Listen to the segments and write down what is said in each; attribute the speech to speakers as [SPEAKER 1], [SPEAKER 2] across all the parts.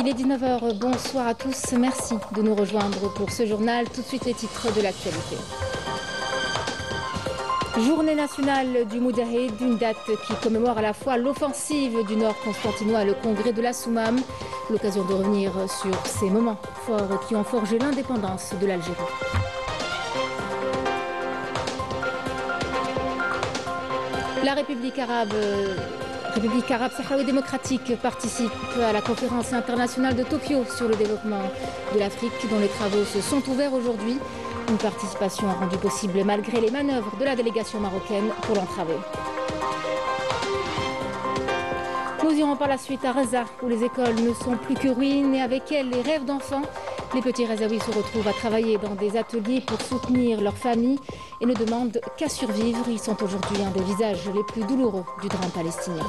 [SPEAKER 1] Il est 19h, bonsoir à tous, merci de nous rejoindre pour ce journal. Tout de suite les titres de l'actualité. Journée nationale du Moudjahid, une date qui commémore à la fois l'offensive du Nord constantinois et le congrès de la Soumam. L'occasion de revenir sur ces moments forts qui ont forgé l'indépendance de l'Algérie. La République arabe sahraoui démocratique participe à la conférence internationale de Tokyo sur le développement de l'Afrique dont les travaux se sont ouverts aujourd'hui. Une participation rendue possible malgré les manœuvres de la délégation marocaine pour l'entraver. Nous irons par la suite à Raza où les écoles ne sont plus que ruines et avec elles les rêves d'enfants. Les petits Razaouis se retrouvent à travailler dans des ateliers pour soutenir leur famille et ne demandent qu'à survivre. Ils sont aujourd'hui un des visages les plus douloureux du drame palestinien.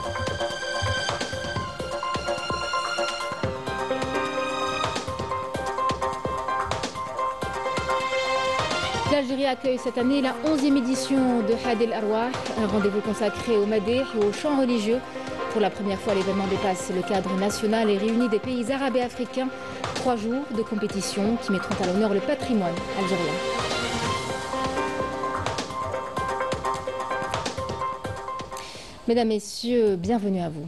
[SPEAKER 1] L'Algérie accueille cette année la 11e édition de Had El Arwah, un rendez-vous consacré au madih et aux chants religieux. Pour la première fois, l'événement dépasse le cadre national et réunit des pays arabes et africains. 3 jours de compétition qui mettront à l'honneur le patrimoine algérien. Mesdames, Messieurs, bienvenue à vous.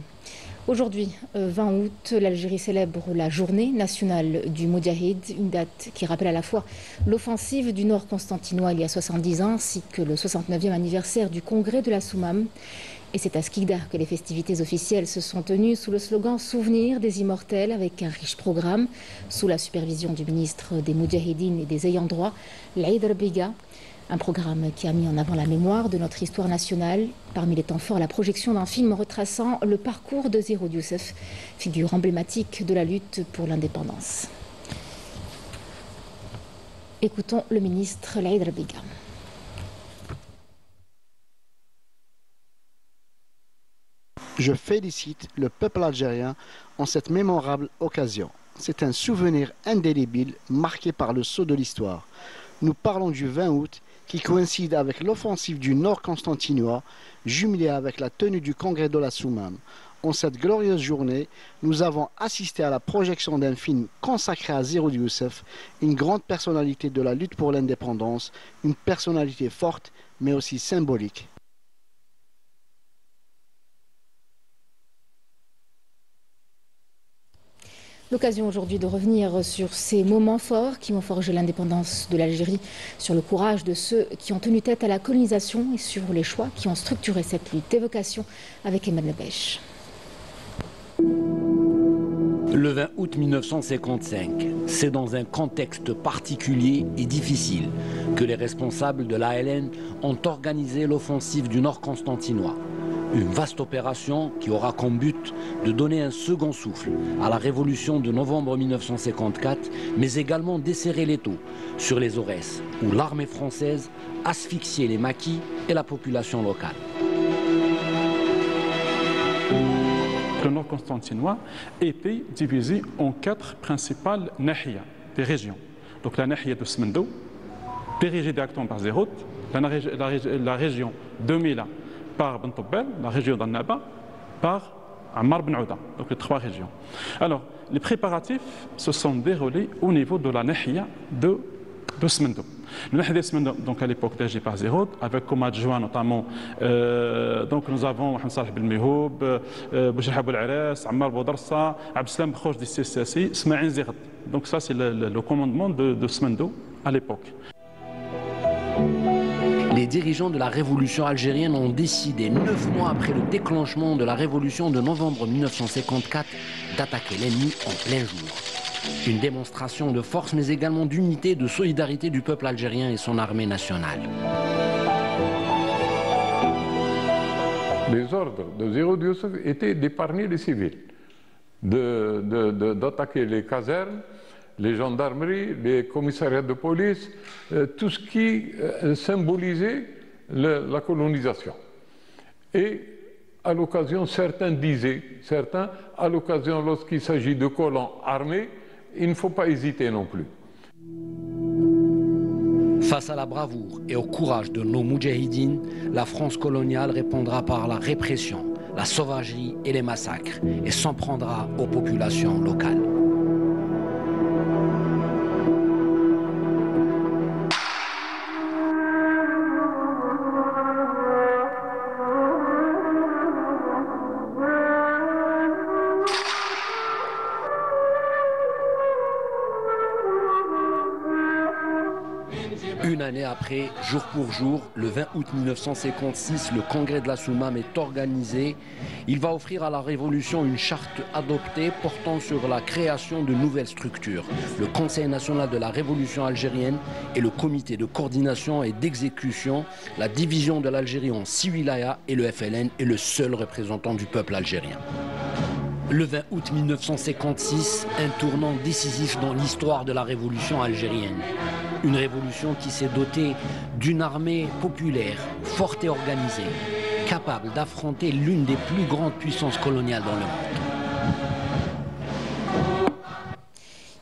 [SPEAKER 1] Aujourd'hui, 20 août, l'Algérie célèbre la journée nationale du Moudjahid, une date qui rappelle à la fois l'offensive du Nord constantinois il y a 70 ans, ainsi que le 69e anniversaire du congrès de la Soumam. Et c'est à Skikda que les festivités officielles se sont tenues sous le slogan « Souvenir des immortels » avec un riche programme, sous la supervision du ministre des Moudjahidines et des ayants droit, l'Aïd Rabiga. Un programme qui a mis en avant la mémoire de notre histoire nationale. Parmi les temps forts, la projection d'un film retraçant le parcours de Zéroud Youssef, figure emblématique de la lutte pour l'indépendance. Écoutons le ministre l'Aïd Rabiga.
[SPEAKER 2] Je félicite le peuple algérien en cette mémorable occasion. C'est un souvenir indélébile marqué par le sceau de l'histoire. Nous parlons du 20 août qui coïncide avec l'offensive du Nord constantinois, jumelée avec la tenue du congrès de la Soumam. En cette glorieuse journée, nous avons assisté à la projection d'un film consacré à Zéroud Youssef, une grande personnalité de la lutte pour l'indépendance, une personnalité forte mais aussi symbolique.
[SPEAKER 1] L'occasion aujourd'hui de revenir sur ces moments forts qui ont forgé l'indépendance de l'Algérie, sur le courage de ceux qui ont tenu tête à la colonisation et sur les choix qui ont structuré cette lutte. Évocation avec Emmanuel Lebèche.
[SPEAKER 3] Le 20 août 1955, c'est dans un contexte particulier et difficile que les responsables de l'ALN ont organisé l'offensive du Nord constantinois. Une vaste opération qui aura comme but de donner un second souffle à la révolution de novembre 1954, mais également desserrer l'étau sur les Aurès, où l'armée française asphyxiait les maquis et la population locale.
[SPEAKER 4] Le Nord constantinois était divisé en 4 principales nahiyas, des régions. Donc la nahiya de Smendo, dirigée directement par Zéroud, la région de Mila, par Ben Toubel, la région d'Annaba, par Ammar Ben Ouda, donc les 3 régions. Alors, les préparatifs se sont déroulés au niveau de la Nahia de Smendo. Le Nahia de Smendo, donc à l'époque dirigé par Zéroud, avec comme adjoint notamment, donc nous avons Mohamed Salih Belmehoub, Boucher Habou Al-Aras, Ammar Boudarsa, Abdeslam Khouch du CCSI, Smaïn Zéroud. Donc ça c'est le commandement de Smendo à l'époque.
[SPEAKER 3] Les dirigeants de la révolution algérienne ont décidé, 9 mois après le déclenchement de la révolution de novembre 1954, d'attaquer l'ennemi en plein jour. Une démonstration de force, mais également d'unité et de solidarité du peuple algérien et son armée nationale.
[SPEAKER 5] Les ordres de Zéroud Youssef étaient d'épargner les civils, d'attaquer les casernes, les gendarmeries, les commissariats de police, tout ce qui symbolisait la colonisation. Et à l'occasion, certains, à l'occasion, lorsqu'il s'agit de colons armés, il ne faut pas hésiter non plus.
[SPEAKER 3] Face à la bravoure et au courage de nos moudjahidines, la France coloniale répondra par la répression, la sauvagerie et les massacres et s'en prendra aux populations locales. Une année après, jour pour jour, le 20 août 1956, le congrès de la Soumam est organisé. Il va offrir à la Révolution une charte adoptée portant sur la création de nouvelles structures. Le Conseil national de la Révolution algérienne et le comité de coordination et d'exécution, la division de l'Algérie en 6 wilayas et le FLN est le seul représentant du peuple algérien. Le 20 août 1956, un tournant décisif dans l'histoire de la révolution algérienne. Une révolution qui s'est dotée d'une armée populaire, forte et organisée, capable d'affronter l'une des plus grandes puissances coloniales dans le monde.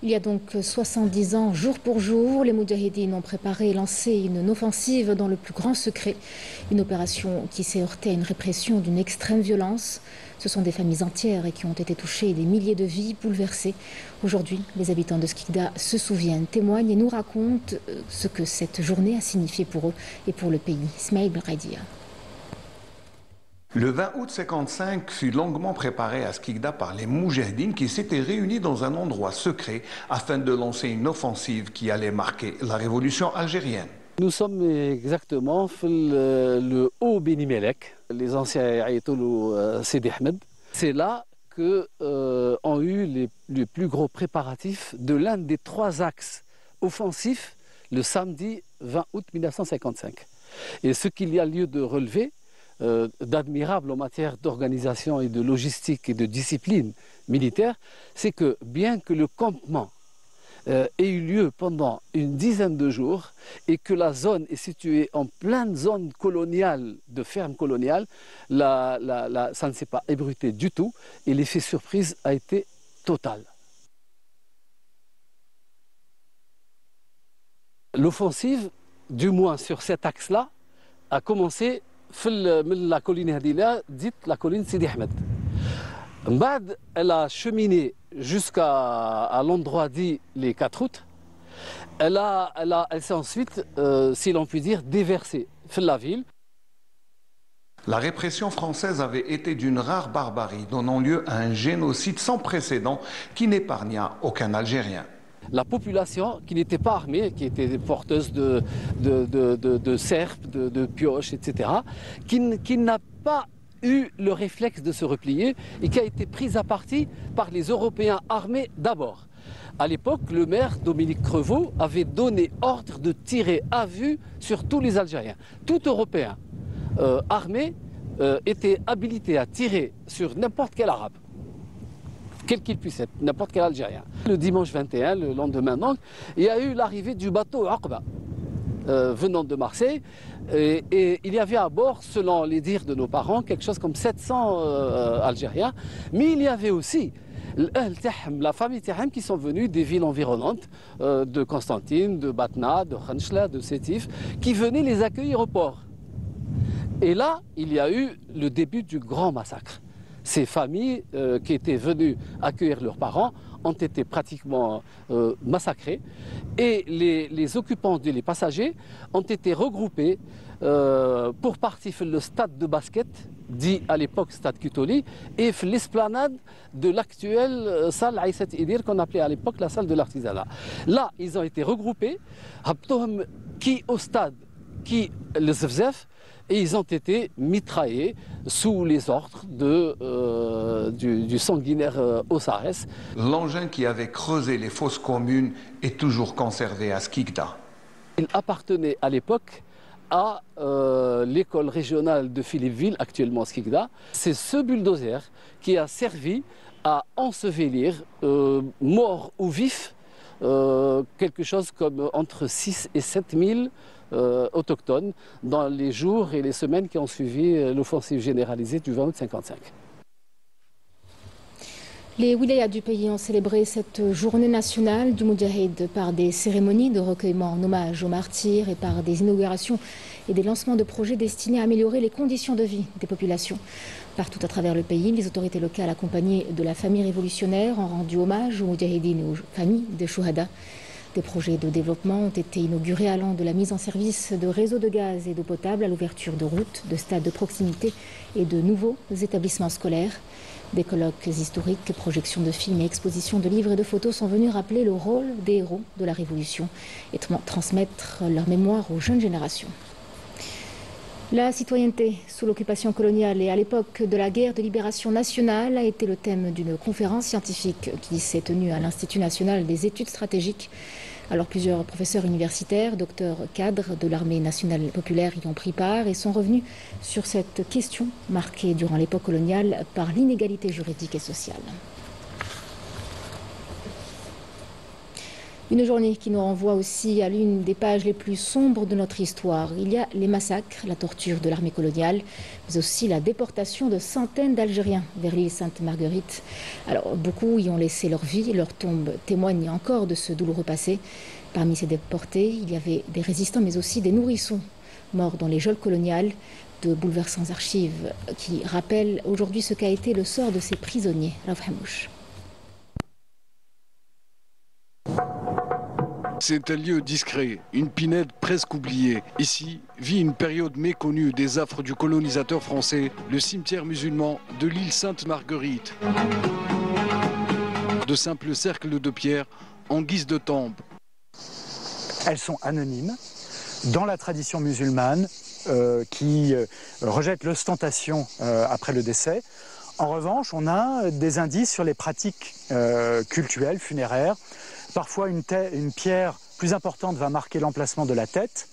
[SPEAKER 1] Il y a donc 70 ans, jour pour jour, les Moudjahidines ont préparé et lancé une offensive dans le plus grand secret. Une opération qui s'est heurtée à une répression d'une extrême violence. Ce sont des familles entières qui ont été touchées et des milliers de vies bouleversées. Aujourd'hui, les habitants de Skikda se souviennent, témoignent et nous racontent ce que cette journée a signifié pour eux et pour le pays. Ismaël Belradia.
[SPEAKER 6] Le 20 août 1955 fut longuement préparé à Skikda par les Moudjahidines qui s'étaient réunis dans un endroit secret afin de lancer une offensive qui allait marquer la révolution algérienne.
[SPEAKER 7] Nous sommes exactement le haut Beni Mellek, les anciens ayatollahs Sidi Ahmed. C'est là qu'ont eu les plus gros préparatifs de l'un des 3 axes offensifs le samedi 20 août 1955. Et ce qu'il y a lieu de relever, d'admirable en matière d'organisation et de logistique et de discipline militaire, c'est que bien que le campement ait eu lieu pendant une dizaine de jours et que la zone est située en pleine zone coloniale, de ferme coloniale, ça ne s'est pas ébruité du tout et l'effet surprise a été total. L'offensive, du moins sur cet axe-là, a commencé la colline Hadila, dite la colline Sidi Ahmed. Mbad, elle a cheminé jusqu'à l'endroit dit les 4 août. Elle s'est ensuite, si l'on peut dire, déversée dans la ville.
[SPEAKER 6] La répression française avait été d'une rare barbarie, donnant lieu à un génocide sans précédent qui n'épargna aucun Algérien.
[SPEAKER 7] La population qui n'était pas armée, qui était porteuse de serpes, de pioches, etc., qui n'a pas eu le réflexe de se replier et qui a été prise à partie par les Européens armés d'abord. À l'époque, le maire Dominique Crevaux avait donné ordre de tirer à vue sur tous les Algériens. Tout Européen armé était habilité à tirer sur n'importe quel Arabe, quel qu'il puisse être, n'importe quel Algérien. Le dimanche 21, le lendemain donc, il y a eu l'arrivée du bateau Aqba, venant de Marseille, et il y avait à bord, selon les dires de nos parents, quelque chose comme 700 Algériens, mais il y avait aussi la famille Tahem qui sont venus des villes environnantes, de Constantine, de Batna, de Khanchla, de Sétif, qui venaient les accueillir au port. Et là, il y a eu le début du grand massacre. Ces familles qui étaient venues accueillir leurs parents ont été pratiquement massacrées et les occupants, les passagers, ont été regroupés pour partir sur le stade de basket, dit à l'époque stade Kutoli, et l'esplanade de l'actuelle salle Aïssat Idir qu'on appelait à l'époque la salle de l'artisanat. Là, ils ont été regroupés, qui au stade, qui le Zevzef, et ils ont été mitraillés sous les ordres du sanguinaire Ossares.
[SPEAKER 6] L'engin qui avait creusé les fosses communes est toujours conservé à Skikda.
[SPEAKER 7] Il appartenait à l'époque à l'école régionale de Philippeville, actuellement Skikda. C'est ce bulldozer qui a servi à ensevelir, morts ou vifs, quelque chose comme entre 6 et 7 000 autochtones dans les jours et les semaines qui ont suivi l'offensive généralisée du 20 août 1955.
[SPEAKER 1] Les wilayas du pays ont célébré cette journée nationale du Moudjahid par des cérémonies de recueillement en hommage aux martyrs et par des inaugurations et des lancements de projets destinés à améliorer les conditions de vie des populations. Partout à travers le pays, les autorités locales accompagnées de la famille révolutionnaire ont rendu hommage aux Moudjahidines et aux familles des Chouhada. Des projets de développement ont été inaugurés allant de la mise en service de réseaux de gaz et d'eau potable à l'ouverture de routes, de stades de proximité et de nouveaux établissements scolaires. Des colloques historiques, projections de films et expositions de livres et de photos sont venus rappeler le rôle des héros de la Révolution et transmettre leur mémoire aux jeunes générations. La citoyenneté sous l'occupation coloniale et à l'époque de la guerre de libération nationale a été le thème d'une conférence scientifique qui s'est tenue à l'Institut national des études stratégiques. Alors plusieurs professeurs universitaires, docteurs cadres de l'armée nationale populaire y ont pris part et sont revenus sur cette question marquée durant l'époque coloniale par l'inégalité juridique et sociale. Une journée qui nous renvoie aussi à l'une des pages les plus sombres de notre histoire. Il y a les massacres, la torture de l'armée coloniale, mais aussi la déportation de centaines d'Algériens vers l'île Sainte-Marguerite. Alors, beaucoup y ont laissé leur vie, leur tombe témoigne encore de ce douloureux passé. Parmi ces déportés, il y avait des résistants, mais aussi des nourrissons morts dans les geôles coloniales. De bouleversantes archives qui rappellent aujourd'hui ce qu'a été le sort de ces prisonniers. Raouf Hamouche.
[SPEAKER 8] C'est un lieu discret, une pinède presque oubliée. Ici vit une période méconnue des affres du colonisateur français, le cimetière musulman de l'île Sainte-Marguerite. De simples cercles de pierre en guise de tombe.
[SPEAKER 9] Elles sont anonymes dans la tradition musulmane qui rejette l'ostentation après le décès. En revanche, on a des indices sur les pratiques cultuelles, funéraires. Parfois, une pierre plus importante va marquer l'emplacement de la tête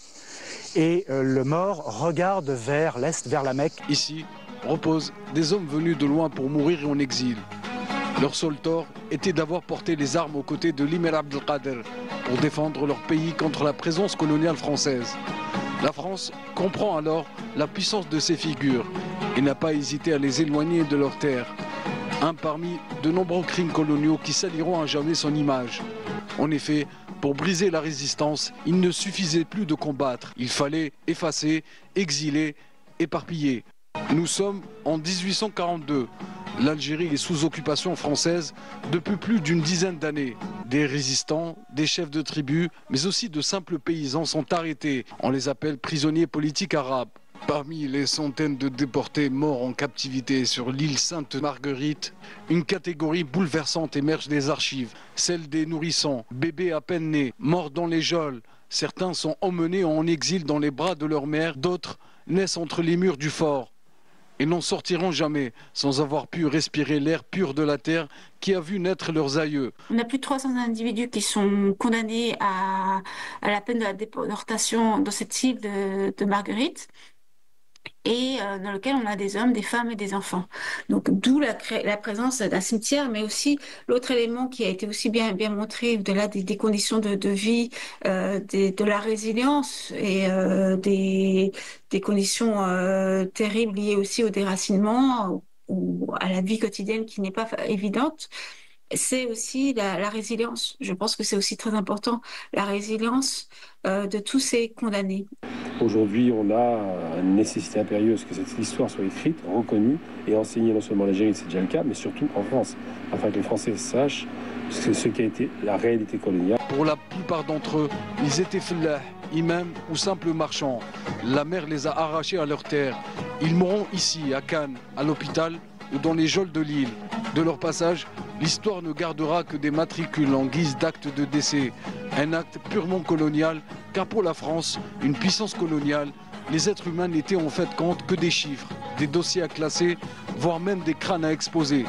[SPEAKER 9] et le mort regarde vers l'est, vers la Mecque.
[SPEAKER 8] Ici reposent des hommes venus de loin pour mourir en exil. Leur seul tort était d'avoir porté les armes aux côtés de l'Émir Abdelkader pour défendre leur pays contre la présence coloniale française. La France comprend alors la puissance de ces figures et n'a pas hésité à les éloigner de leurs terres. Un parmi de nombreux crimes coloniaux qui saliront à jamais son image. En effet, pour briser la résistance, il ne suffisait plus de combattre. Il fallait effacer, exiler, éparpiller. Nous sommes en 1842. L'Algérie est sous occupation française depuis plus d'une dizaine d'années. Des résistants, des chefs de tribus, mais aussi de simples paysans sont arrêtés. On les appelle prisonniers politiques arabes. Parmi les centaines de déportés morts en captivité sur l'île Sainte-Marguerite, une catégorie bouleversante émerge des archives, celle des nourrissons, bébés à peine nés, morts dans les geôles. Certains sont emmenés en exil dans les bras de leur mère, d'autres naissent entre les murs du fort et n'en sortiront jamais sans avoir pu respirer l'air pur de la terre qui a vu naître leurs aïeux.
[SPEAKER 10] On a plus de 300 individus qui sont condamnés à la peine de la déportation dans cette île de Marguerite, et dans lequel on a des hommes, des femmes et des enfants. Donc d'où la présence d'un cimetière, mais aussi l'autre élément qui a été aussi bien montré, au-delà des conditions de vie, de la résilience et des conditions terribles liées aussi au déracinement ou à la vie quotidienne qui n'est pas évidente. C'est aussi la résilience. Je pense que c'est aussi très important, la résilience de tous ces condamnés.
[SPEAKER 11] Aujourd'hui, on a une nécessité impérieuse que cette histoire soit écrite, reconnue et enseignée non seulement en Algérie, c'est déjà le cas, mais surtout en France, afin que les Français sachent ce qu'a été la réalité coloniale.
[SPEAKER 8] Pour la plupart d'entre eux, ils étaient fellahs, imams ou simples marchands. La mer les a arrachés à leurs terres. Ils mourront ici, à Cannes, à l'hôpital ou dans les geôles de l'île. De leur passage, l'histoire ne gardera que des matricules en guise d'acte de décès. Un acte purement colonial, car pour la France, une puissance coloniale, les êtres humains n'étaient en fait compte que des chiffres, des dossiers à classer, voire même des crânes à exposer.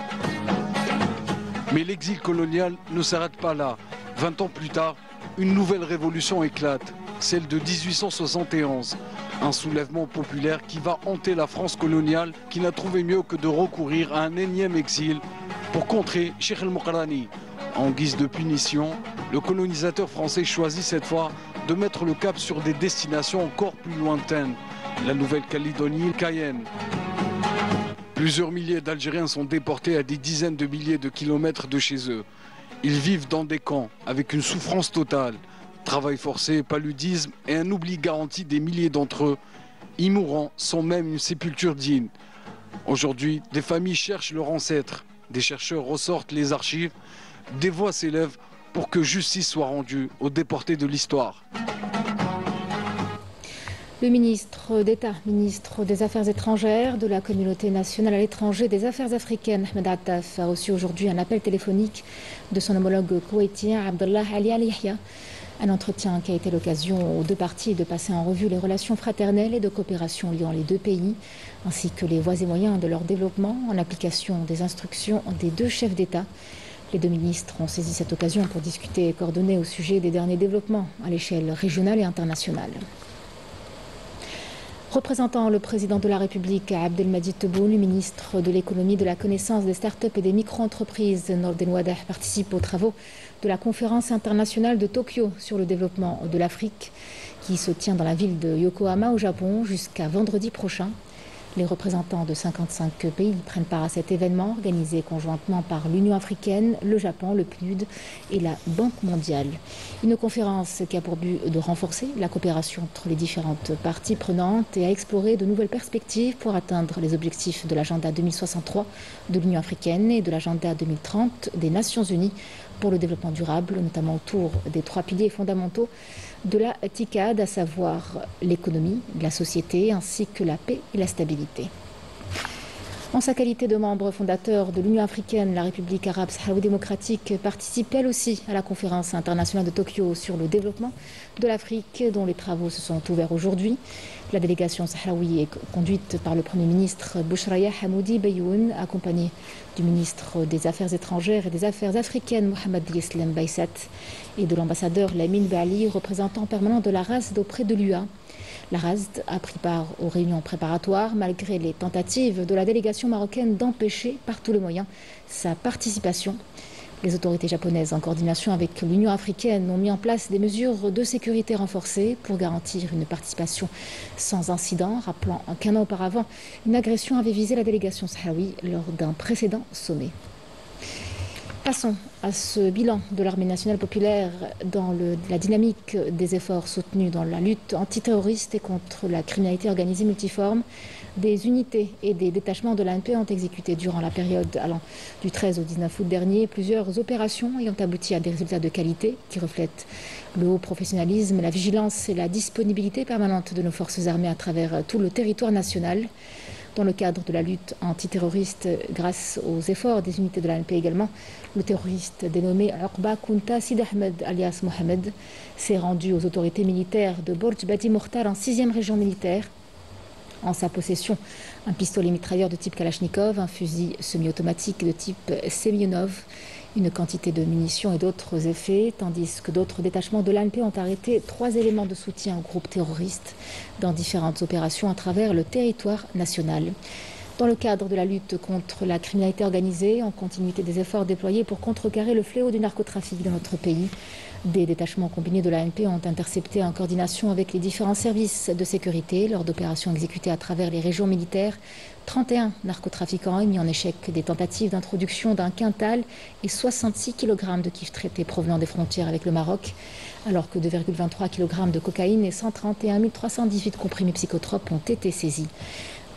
[SPEAKER 8] Mais l'exil colonial ne s'arrête pas là. 20 ans plus tard, une nouvelle révolution éclate, celle de 1871. Un soulèvement populaire qui va hanter la France coloniale, qui n'a trouvé mieux que de recourir à un énième exil pour contrer Cheikh el-Mokrani. En guise de punition, le colonisateur français choisit cette fois de mettre le cap sur des destinations encore plus lointaines, la Nouvelle-Calédonie, Cayenne. Plusieurs milliers d'Algériens sont déportés à des dizaines de milliers de kilomètres de chez eux. Ils vivent dans des camps avec une souffrance totale. Travail forcé, paludisme et un oubli garanti des milliers d'entre eux, y mourant sans même une sépulture digne. Aujourd'hui, des familles cherchent leurs ancêtres, des chercheurs ressortent les archives, des voix s'élèvent pour que justice soit rendue aux déportés de l'histoire.
[SPEAKER 1] Le ministre d'État, ministre des Affaires étrangères, de la communauté nationale à l'étranger, des Affaires africaines, Ahmed Attaf, a reçu aujourd'hui un appel téléphonique de son homologue koweïtien, Abdallah Ali Al Yahya. Un entretien qui a été l'occasion aux deux parties de passer en revue les relations fraternelles et de coopération liant les deux pays, ainsi que les voies et moyens de leur développement en application des instructions des deux chefs d'État. Les deux ministres ont saisi cette occasion pour discuter et coordonner au sujet des derniers développements à l'échelle régionale et internationale. Représentant le président de la République, Abdelmadjid Tebboune, le ministre de l'économie, de la connaissance, des start-up et des micro-entreprises, Nordin Wadeh, participe aux travaux de la conférence internationale de Tokyo sur le développement de l'Afrique, qui se tient dans la ville de Yokohama au Japon jusqu'à vendredi prochain. Les représentants de 55 pays prennent part à cet événement organisé conjointement par l'Union africaine, le Japon, le PNUD et la Banque mondiale. Une conférence qui a pour but de renforcer la coopération entre les différentes parties prenantes et à explorer de nouvelles perspectives pour atteindre les objectifs de l'agenda 2063 de l'Union africaine et de l'agenda 2030 des Nations unies pour le développement durable, notamment autour des trois piliers fondamentaux de la TICAD, à savoir l'économie, la société, ainsi que la paix et la stabilité. En sa qualité de membre fondateur de l'Union africaine, la République arabe sahraoui-démocratique participe elle aussi à la conférence internationale de Tokyo sur le développement de l'Afrique, dont les travaux se sont ouverts aujourd'hui. La délégation sahraoui est conduite par le Premier ministre Bouchraya Hamoudi Bayoun, accompagné du ministre des Affaires étrangères et des Affaires africaines Mohamed Yeslam Baïsat et de l'ambassadeur Lamine Bali, représentant permanent de la RASD auprès de l'UA. La RASD a pris part aux réunions préparatoires malgré les tentatives de la délégation marocaine d'empêcher par tous les moyens sa participation. Les autorités japonaises, en coordination avec l'Union africaine, ont mis en place des mesures de sécurité renforcées pour garantir une participation sans incident, rappelant qu'un an auparavant, une agression avait visé la délégation sahraoui lors d'un précédent sommet. Passons à ce bilan de l'armée nationale populaire dans la dynamique des efforts soutenus dans la lutte antiterroriste et contre la criminalité organisée multiforme. Des unités et des détachements de l'ANP ont exécuté durant la période allant du 13 au 19 août dernier plusieurs opérations ayant abouti à des résultats de qualité qui reflètent le haut professionnalisme, la vigilance et la disponibilité permanente de nos forces armées à travers tout le territoire national. Dans le cadre de la lutte antiterroriste, grâce aux efforts des unités de l'ANP également, le terroriste dénommé Uqba Kunta Sid Ahmed alias Mohamed s'est rendu aux autorités militaires de Borj Badi Mokhtar en 6e région militaire. En sa possession, un pistolet mitrailleur de type Kalachnikov, un fusil semi-automatique de type Semyonov, une quantité de munitions et d'autres effets, tandis que d'autres détachements de l'ANP ont arrêté 3 éléments de soutien aux groupes terroristes dans différentes opérations à travers le territoire national. Dans le cadre de la lutte contre la criminalité organisée, en continuité des efforts déployés pour contrecarrer le fléau du narcotrafic dans notre pays, des détachements combinés de l'ANP ont intercepté en coordination avec les différents services de sécurité lors d'opérations exécutées à travers les régions militaires 31 narcotrafiquants et mis en échec des tentatives d'introduction d'un quintal et 66 kg de kiff traité provenant des frontières avec le Maroc, alors que 2,23 kg de cocaïne et 131 318 comprimés psychotropes ont été saisis.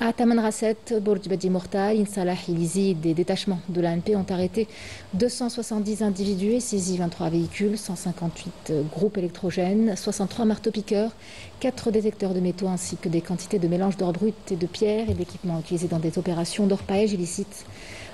[SPEAKER 1] À Taman Rasset, Borj Badi Mokhtar, Insalah et Lizi, des détachements de l'ANP ont arrêté 270 individus et saisi 23 véhicules, 158 groupes électrogènes, 63 marteaux-piqueurs, 4 détecteurs de métaux ainsi que des quantités de mélange d'or brut et de pierres et d'équipements utilisés dans des opérations d'orpaillage illicite.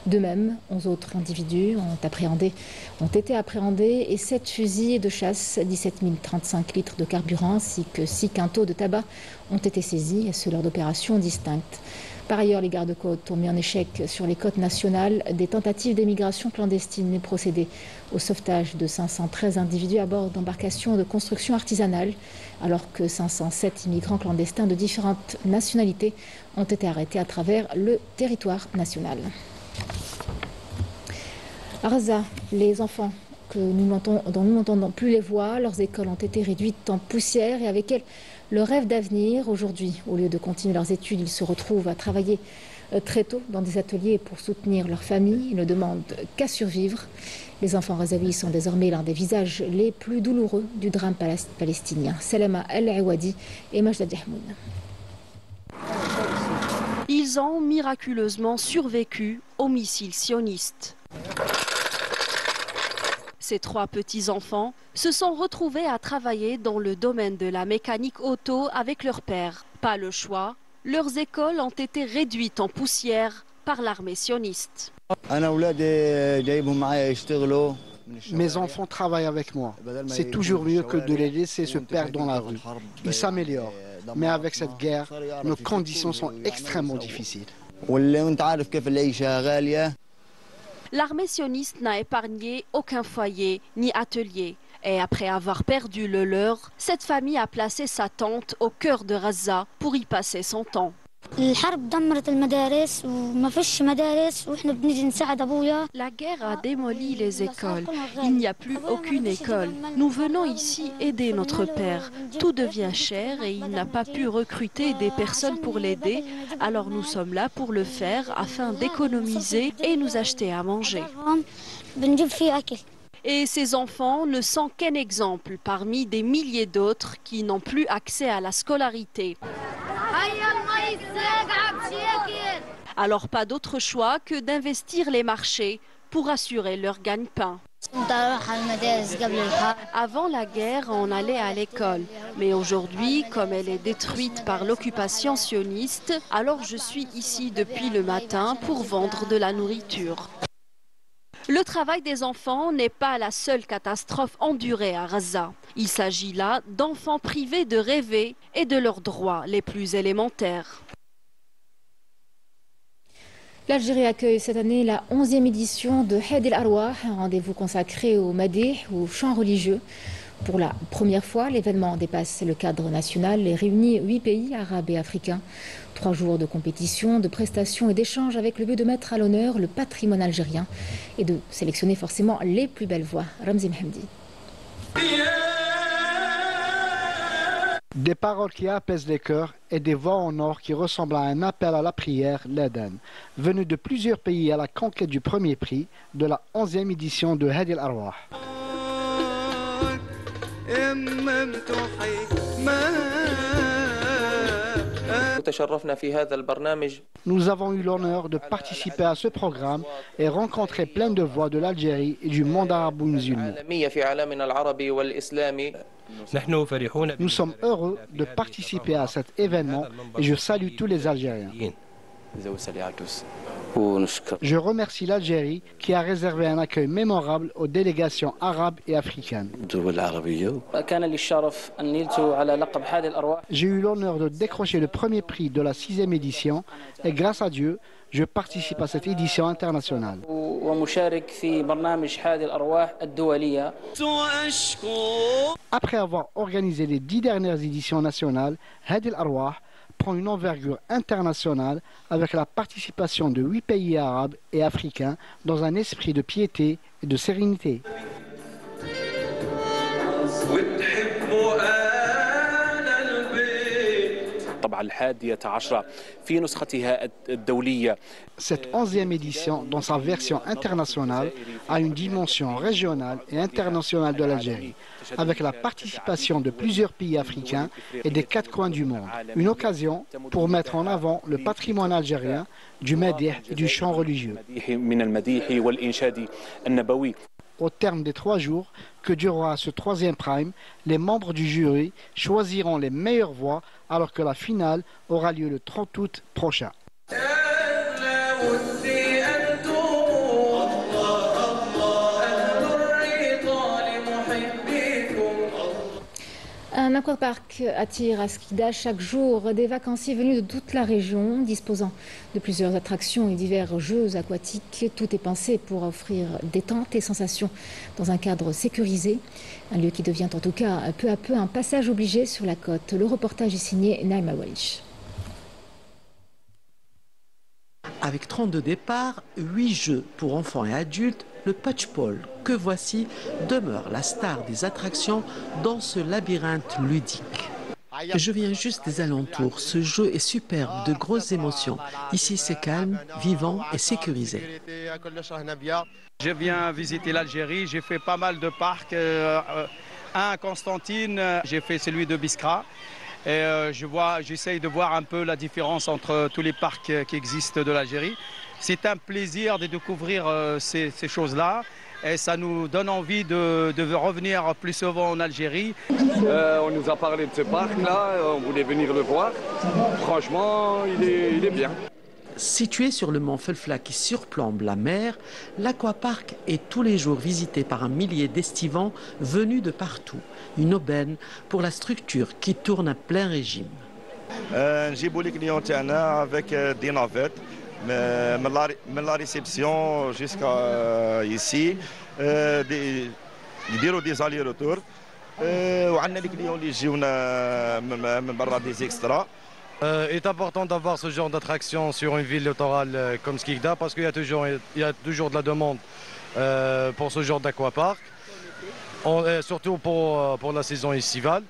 [SPEAKER 1] De même, 11 autres individus ont été appréhendés et 7 fusils de chasse, 17 035 litres de carburant ainsi que 6 quintaux de tabac ont été saisis, et ce lors d'opérations distinctes. Par ailleurs, les gardes-côtes ont mis en échec sur les côtes nationales des tentatives d'émigration clandestine et procédé au sauvetage de 513 individus à bord d'embarcations de construction artisanale, alors que 507 immigrants clandestins de différentes nationalités ont été arrêtés à travers le territoire national. À Gaza, les enfants dont nous n'entendons plus les voix, leurs écoles ont été réduites en poussière et avec elles le rêve d'avenir. Aujourd'hui, au lieu de continuer leurs études, ils se retrouvent à travailler très tôt dans des ateliers pour soutenir leur famille. Ils ne demandent qu'à survivre. Les enfants ghazaouis sont désormais l'un des visages les plus douloureux du drame palestinien. Salama El-Awadi et Majda Dihmoun.
[SPEAKER 12] Ils ont miraculeusement survécu aux missiles sionistes. Ces 3 petits-enfants se sont retrouvés à travailler dans le domaine de la mécanique auto avec leur père. Pas le choix, leurs écoles ont été réduites en poussière par l'armée sioniste.
[SPEAKER 2] Mes enfants travaillent avec moi. C'est toujours mieux que de les laisser se perdre dans la rue. Ils s'améliorent. Mais avec cette guerre, nos conditions sont extrêmement difficiles.
[SPEAKER 12] L'armée sioniste n'a épargné aucun foyer ni atelier. Et après avoir perdu le leur, cette famille a placé sa tente au cœur de Gaza pour y passer son temps. La guerre a démoli les écoles. Il n'y a plus aucune école. Nous venons ici aider notre père. Tout devient cher et il n'a pas pu recruter des personnes pour l'aider. Alors nous sommes là pour le faire afin d'économiser et nous acheter à manger. Et ces enfants ne sont qu'un exemple parmi des milliers d'autres qui n'ont plus accès à la scolarité. Alors pas d'autre choix que d'investir les marchés pour assurer leur gagne-pain. Avant la guerre, on allait à l'école. Mais aujourd'hui, comme elle est détruite par l'occupation sioniste, alors je suis ici depuis le matin pour vendre de la nourriture. Le travail des enfants n'est pas la seule catastrophe endurée à Gaza. Il s'agit là d'enfants privés de rêver et de leurs droits les plus élémentaires.
[SPEAKER 1] L'Algérie accueille cette année la 11e édition de Had El Arwah, un rendez-vous consacré au Madih, au chant religieux. Pour la première fois, l'événement dépasse le cadre national et réunit 8 pays arabes et africains. 3 jours de compétition, de prestations et d'échanges avec le but de mettre à l'honneur le patrimoine algérien et de sélectionner forcément les plus belles voix. Ramzi Mehmedi.
[SPEAKER 2] Des paroles qui apaisent les cœurs et des voix en or qui ressemblent à un appel à la prière, l'Aden, venu de plusieurs pays à la conquête du premier prix de la 11e édition de Had El Arwah. Nous avons eu l'honneur de participer à ce programme et rencontrer plein de voix de l'Algérie et du monde arabo-musulman. Nous sommes heureux de participer à cet événement et je salue tous les Algériens. Je remercie l'Algérie qui a réservé un accueil mémorable aux délégations arabes et africaines. J'ai eu l'honneur de décrocher le premier prix de la 6e édition et grâce à Dieu, je participe à cette édition internationale. Après avoir organisé les 10 dernières éditions nationales, Had El Arwah prend une envergure internationale avec la participation de 8 pays arabes et africains dans un esprit de piété et de sérénité. Cette 11e édition, dans sa version internationale, a une dimension régionale et internationale de l'Algérie, avec la participation de plusieurs pays africains et des 4 coins du monde. Une occasion pour mettre en avant le patrimoine algérien, du Madih et du chant religieux. Au terme des 3 jours que durera ce 3e prime, les membres du jury choisiront les meilleures voix alors que la finale aura lieu le 30 août prochain.
[SPEAKER 1] Un aquapark attire à Skikda chaque jour des vacanciers venus de toute la région, disposant de plusieurs attractions et divers jeux aquatiques. Tout est pensé pour offrir détente et sensations dans un cadre sécurisé. Un lieu qui devient en tout cas peu à peu un passage obligé sur la côte. Le reportage est signé Naïma Walish.
[SPEAKER 13] Avec 32 départs, 8 jeux pour enfants et adultes, le Patchpole, que voici, demeure la star des attractions dans ce labyrinthe ludique. Je viens juste des alentours. Ce jeu est superbe, de grosses émotions. Ici, c'est calme, vivant et sécurisé.
[SPEAKER 14] Je viens visiter l'Algérie. J'ai fait pas mal de parcs. Un à Constantine, j'ai fait celui de Biskra. Et j'essaye de voir un peu la différence entre tous les parcs qui existent de l'Algérie. C'est un plaisir de découvrir ces choses-là. et ça nous donne envie de revenir plus souvent en Algérie.
[SPEAKER 15] On nous a parlé de ce parc-là, on voulait venir le voir. Franchement, il est bien.
[SPEAKER 13] Situé sur le mont Felfla qui surplombe la mer, l'aquapark est tous les jours visité par un millier d'estivants venus de partout. Une aubaine pour la structure qui tourne à plein régime.
[SPEAKER 16] نجيبوا لي كليون تاعنا avec des navettes من la réception jusqu'à ici يديروا des allers-retours وعندنا لي كليون اللي يجيونا من برا des extras.
[SPEAKER 17] Il est important d'avoir ce genre d'attraction sur une ville littorale comme Skikda parce qu'il y a toujours de la demande pour ce genre d'aquapark, surtout pour la saison estivale.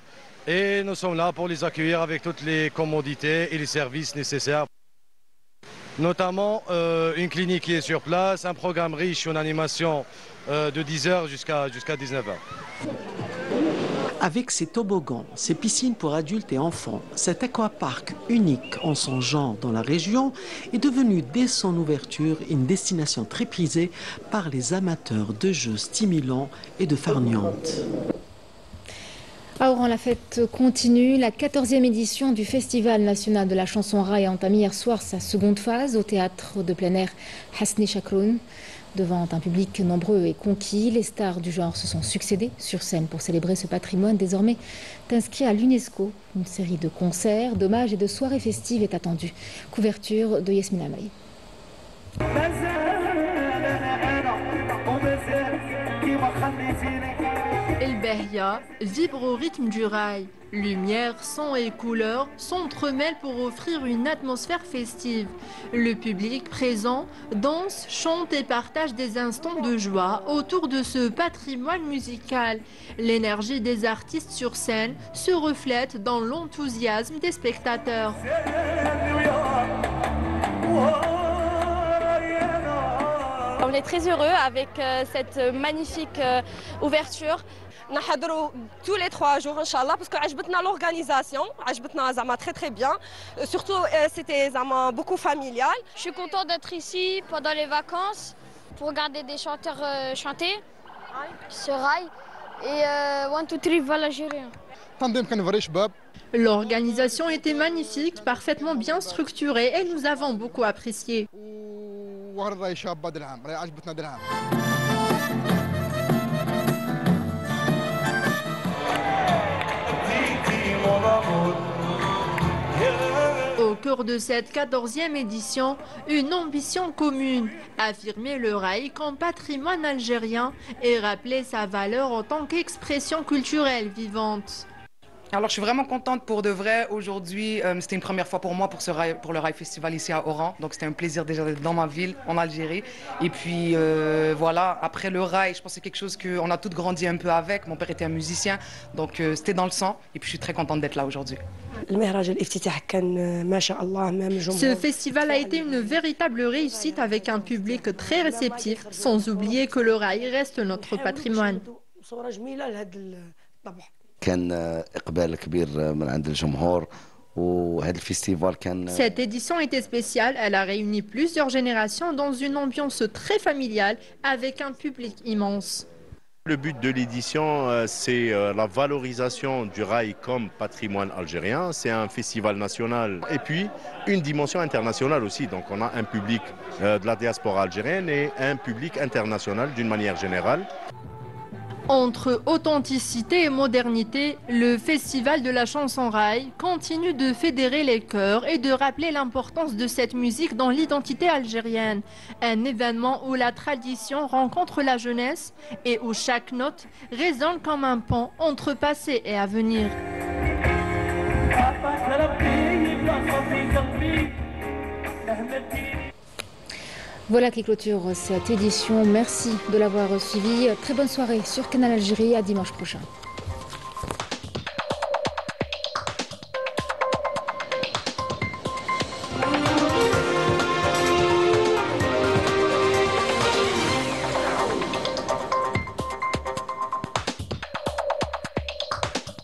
[SPEAKER 17] Et nous sommes là pour les accueillir avec toutes les commodités et les services nécessaires. Notamment une clinique qui est sur place, un programme riche en animation de 10h jusqu'à 19h.
[SPEAKER 13] Avec ses toboggans, ses piscines pour adultes et enfants, cet aquapark unique en son genre dans la région est devenu dès son ouverture une destination très prisée par les amateurs de jeux stimulants et de farniente.
[SPEAKER 1] À Oran, la fête continue. La 14e édition du Festival national de la chanson raï a entamé hier soir sa seconde phase au théâtre de plein air Hasni Chakroun. Devant un public nombreux et conquis, les stars du genre se sont succédés sur scène pour célébrer ce patrimoine désormais inscrit à l'UNESCO. Une série de concerts, d'hommages et de soirées festives est attendue. Couverture de Yasmine Amri.
[SPEAKER 18] El Behia vibre au rythme du rail. Lumière, son et couleurs s'entremêlent pour offrir une atmosphère festive. Le public présent danse, chante et partage des instants de joie autour de ce patrimoine musical. L'énergie des artistes sur scène se reflète dans l'enthousiasme des spectateurs.
[SPEAKER 19] On est très heureux avec cette magnifique ouverture. نحضروا tous les 3 jours inchallah parce que عجبتنا l'organisation, عجبتنا زعما très bien. Surtout c'était زعما beaucoup familial.
[SPEAKER 20] Je suis content d'être ici pendant les vacances pour regarder des chanteurs chanter ce rail et 1 2 3 va l'Algérien.
[SPEAKER 18] L'organisation était magnifique, parfaitement bien structurée et nous avons beaucoup apprécié. Au cœur de cette 14e édition, une ambition commune, affirmer le raï comme patrimoine algérien et rappeler sa valeur en tant qu'expression culturelle vivante.
[SPEAKER 21] Alors je suis vraiment contente pour de vrai. Aujourd'hui, c'était une première fois pour moi pour le Raï Festival ici à Oran. Donc c'était un plaisir déjà d'être dans ma ville, en Algérie. Et puis voilà, après le Raï, je pense que c'est quelque chose qu'on a toutes grandi un peu avec. Mon père était un musicien, donc c'était dans le sang. Et puis je suis très contente d'être là aujourd'hui.
[SPEAKER 18] Ce festival a été une véritable réussite avec un public très réceptif, sans oublier que le raï reste notre patrimoine. Cette édition était spéciale, elle a réuni plusieurs générations dans une ambiance très familiale avec un public immense.
[SPEAKER 22] Le but de l'édition, c'est la valorisation du raï comme patrimoine algérien. C'est un festival national et puis une dimension internationale aussi. Donc on a un public de la diaspora algérienne et un public international d'une manière générale.
[SPEAKER 18] Entre authenticité et modernité, le Festival de la chanson raï continue de fédérer les cœurs et de rappeler l'importance de cette musique dans l'identité algérienne. Un événement où la tradition rencontre la jeunesse et où chaque note résonne comme un pont entre passé et avenir.
[SPEAKER 1] Voilà qui clôture cette édition. Merci de l'avoir suivi. Très bonne soirée sur Canal Algérie. À dimanche prochain.